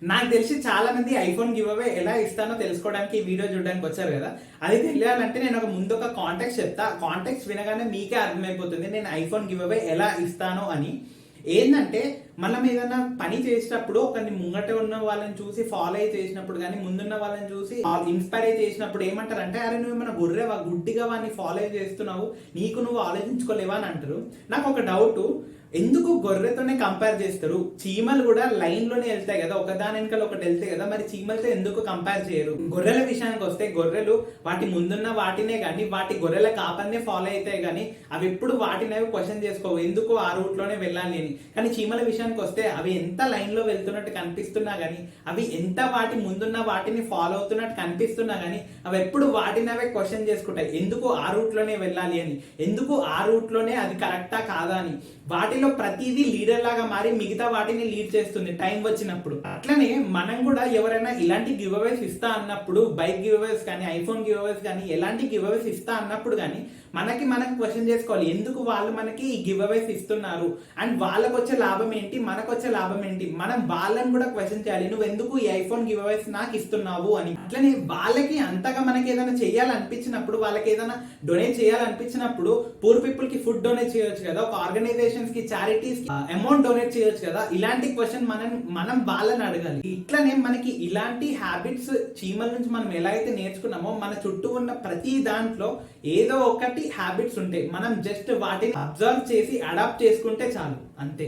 నాకు తెలిసి చాలా మంది ఐఫోన్ గివ్ అవే ఎలా ఇస్తానో తెలుసుకోవడానికి ఈ వీడియో చూడడానికి వచ్చారు కదా. అది తెలియాలంటే నేను ముందు ఒక కాంటాక్ట్ చెప్తా. కాంటాక్ట్స్ వినగానే మీకే అర్థమైపోతుంది నేను ఐఫోన్ గివ్ అవే ఎలా ఇస్తానో అని. ఏంటంటే మనం ఏదైనా పని చేసేటప్పుడు ఒకరిని ముంగట ఉన్న వాళ్ళని చూసి ఫాలో అయి చేసినప్పుడు కానీ ముందున్న వాళ్ళని చూసి ఇన్స్పైర్ అయి చేసినప్పుడు ఏమంటారంటే అరే నువ్వు ఏమైనా గొర్రెవా, గుడ్డిగా వాడిని ఫాలో అయి చేస్తున్నావు, నీకు నువ్వు ఆలోచించుకోలేవా అని అంటారు. నాకు ఒక డౌట్, ఎందుకు గొర్రెతోనే కంపేర్ చేస్తారు? చీమలు కూడా లైన్ లోనే వెళ్తాయి కదా, ఒకదాని వెనకాల ఒకటి వెళ్తాయి కదా, మరి చీమలతో ఎందుకు కంపేర్ చేయరు? గొర్రెల విషయానికి వస్తే గొర్రెలు వాటి ముందున్న వాటినే కానీ వాటి గొర్రెల కాపన్నే ఫాలో అవుతాయి కానీ అవి ఎప్పుడు వాటినేవి క్వశ్చన్ చేసుకోవు ఎందుకు ఆ రూట్ లోనే వెళ్ళాలి అని. కానీ చీమల విషయానికి వస్తే అవి ఎంత లైన్ లో వెళ్తున్నట్టు కనిపిస్తున్నా గానీ, అవి ఎంత వాటి ముందున్న వాటిని ఫాలో అవుతున్నట్టు కనిపిస్తున్నా గానీ అవి ఎప్పుడు వాటినవే క్వశ్చన్ చేసుకుంటాయి ఎందుకు ఆ రూట్ లోనే వెళ్ళాలి అని, ఎందుకు ఆ రూట్ లోనే అది కరెక్టా కాదా అని. వాటిలో ప్రతిదీ లీడర్ లాగా మారి మిగతా వాటిని లీడ్ చేస్తుంది టైం వచ్చినప్పుడు. అట్లనే మనం కూడా ఎవరైనా ఇలాంటి గివ్ అవేస్ ఇస్తా అన్నప్పుడు, బైక్ గివ్ అవేస్ కానీ ఐఫోన్ గివ్ అవేస్ కానీ ఎలాంటి గివ్ అవేస్ ఇస్తా అన్నప్పుడు కానీ మనం క్వశ్చన్ చేసుకోవాలి ఎందుకు వాళ్ళు మనకి ఈ గివ్ అవేస్ ఇస్తున్నారు అండ్ వాళ్ళకు వచ్చే లాభం ఏంటి, మనకు వచ్చే లాభం ఏంటి. మనం వాళ్ళని కూడా క్వశ్చన్ చేయాలి, నువ్వు ఎందుకు ఈ ఐఫోన్ గివ్ అవేస్ నాకు ఇస్తున్నావు అని. అట్లనే వాళ్ళకి అంతగా మనకి ఏదైనా చేయాలనిపించినప్పుడు, వాళ్ళకి ఏదైనా డొనేట్ చేయాలనిపించినప్పుడు పూర్ పీపుల్ కి ఫుడ్ డొనేట్ చేయొచ్చు కదా, ఒక ఆర్గనైజేషన్స్ కి చారిటీస్ కి అమౌంట్ డొనేట్ చేయొచ్చు కదా. ఇలాంటి క్వశ్చన్ మనం వాళ్ళని అడగాలి. ఇట్లనే మనకి ఇలాంటి హ్యాబిట్స్ చీమల నుంచి మనం ఎలా అయితే నేర్చుకున్నామో మన చుట్టూ ఉన్న ప్రతి దాంట్లో ఏదో ఒకటి హ్యాబిట్స్ ఉంటాయి. మనం జస్ట్ వాటిని అబ్జర్వ్ చేసి అడాప్ట్ చేసుకుంటే చాలు, అంతే.